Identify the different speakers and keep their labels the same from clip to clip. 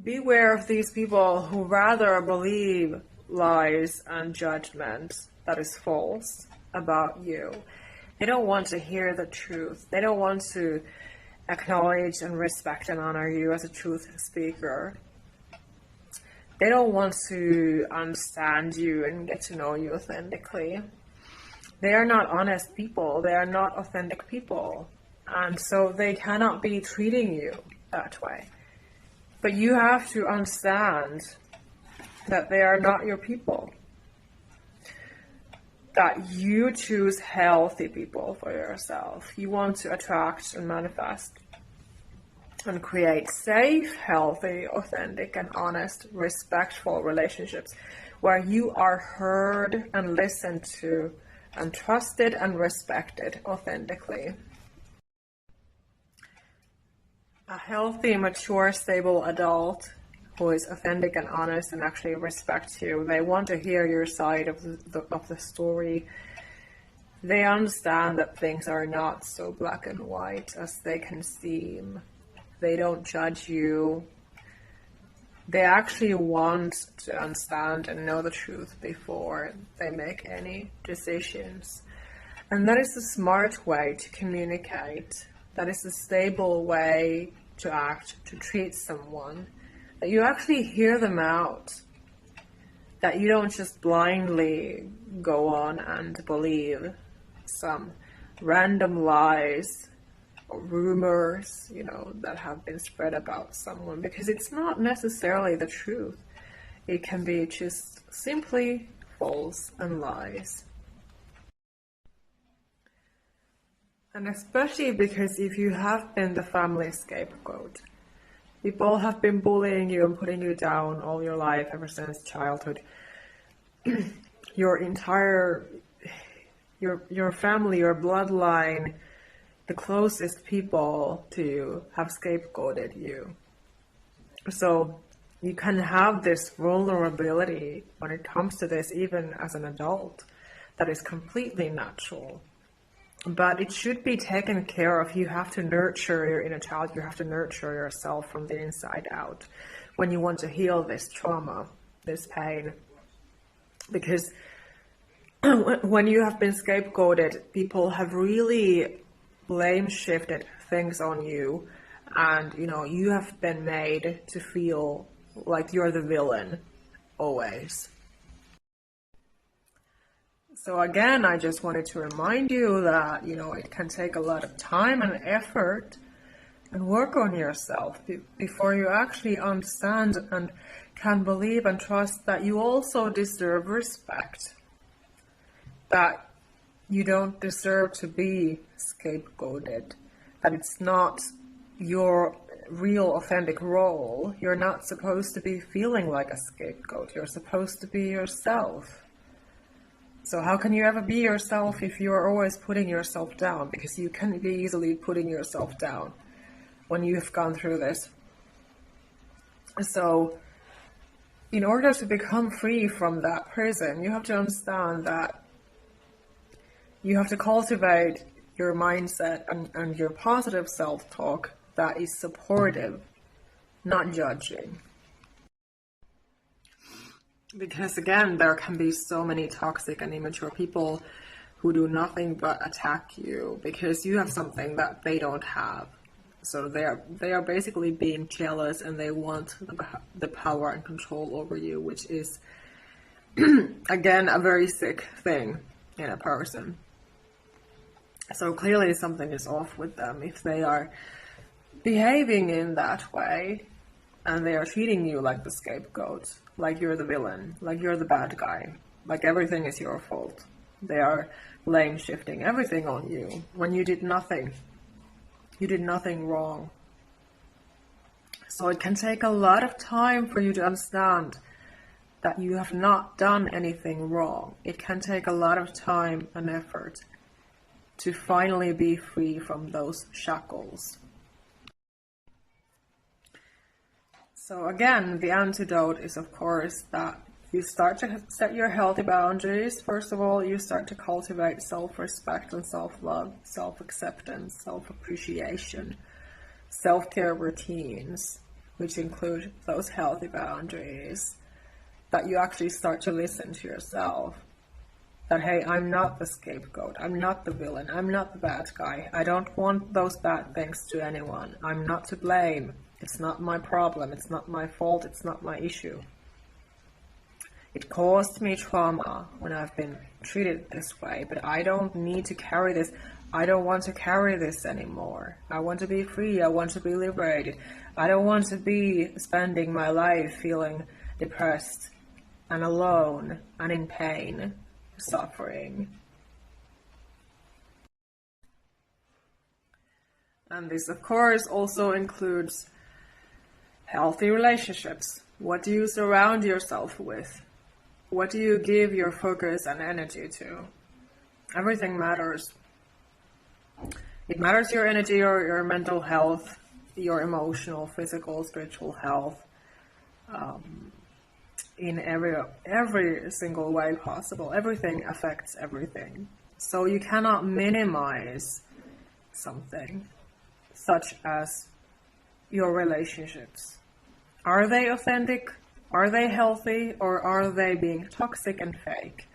Speaker 1: Beware of these people who rather believe lies and judgment that is false about you. They don't want to hear the truth. They don't want to acknowledge and respect and honor you as a truth speaker. They don't want to understand you and get to know you authentically. They are not honest people. They are not authentic people. And so they cannot be treating you that way. But you have to understand that they are not your people. That you choose healthy people for yourself. You want to attract and manifest and create safe, healthy, authentic, and honest, respectful relationships where you are heard and listened to and trusted and respected authentically. A healthy, mature, stable adult who is authentic and honest and actually respects you. They want to hear your side of the story. They understand that things are not so black and white as they can seem. They don't judge you. They actually want to understand and know the truth before they make any decisions. And that is a smart way to communicate. That is a stable way to act, to treat someone. That you actually hear them out. That you don't just blindly go on and believe some random lies or rumors, that have been spread about someone, because it's not necessarily the truth. It can be just simply false and lies. And especially because if you have been the family scapegoat, people have been bullying you and putting you down all your life ever since childhood. Your family, your bloodline, the closest people to you have scapegoated you. So you can have this vulnerability when it comes to this, even as an adult, that is completely natural. But it should be taken care of. You have to nurture your inner child. You have to nurture yourself from the inside out when you want to heal this trauma, this pain. Because when you have been scapegoated, people have really blame shifted things on you, and you have been made to feel like you're the villain always. So again, I just wanted to remind you that it can take a lot of time and effort and work on yourself before you actually understand and can believe and trust that you also deserve respect, that you don't deserve to be scapegoated, that it's not your real authentic role. You're not supposed to be feeling like a scapegoat. You're supposed to be yourself. So how can you ever be yourself if you're always putting yourself down? Because you can be easily putting yourself down when you've gone through this. So in order to become free from that prison, you have to understand that you have to cultivate your mindset and your positive self-talk that is supportive, not judging. Because again, there can be so many toxic and immature people who do nothing but attack you because you have something that they don't have. So they are basically being jealous, and they want the power and control over you, which is again a very sick thing in a person. So clearly something is off with them if they are behaving in that way and they are treating you like the scapegoat, like you're the villain, like you're the bad guy, like everything is your fault. They are blame shifting everything on you when you did nothing. You did nothing wrong. So it can take a lot of time for you to understand that you have not done anything wrong. It can take a lot of time and effort to finally be free from those shackles. So again, the antidote is, of course, that you start to set your healthy boundaries. First of all, you start to cultivate self-respect and self-love, self-acceptance, self-appreciation, self-care routines. which include those healthy boundaries, that you actually start to listen to yourself. That, hey, I'm not the scapegoat, I'm not the villain, I'm not the bad guy, I don't want those bad things to anyone, I'm not to blame, it's not my problem, it's not my fault, it's not my issue. It caused me trauma when I've been treated this way, but I don't need to carry this. I don't want to carry this anymore. I want to be free, I want to be liberated. I don't want to be spending my life feeling depressed and alone and in pain, suffering. And this, of course, also includes healthy relationships. What do you surround yourself with? What do you give your focus and energy to? Everything matters. It matters your energy, your mental health, your emotional, physical, spiritual health, in every single way possible. Everything affects everything. So you cannot minimize something, such as your relationships. Are they authentic? Are they healthy? Or are they being toxic and fake?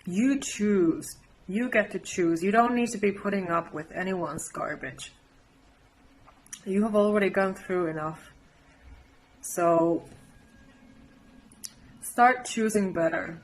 Speaker 1: You choose. You get to choose. You don't need to be putting up with anyone's garbage. You have already gone through enough. So start choosing better.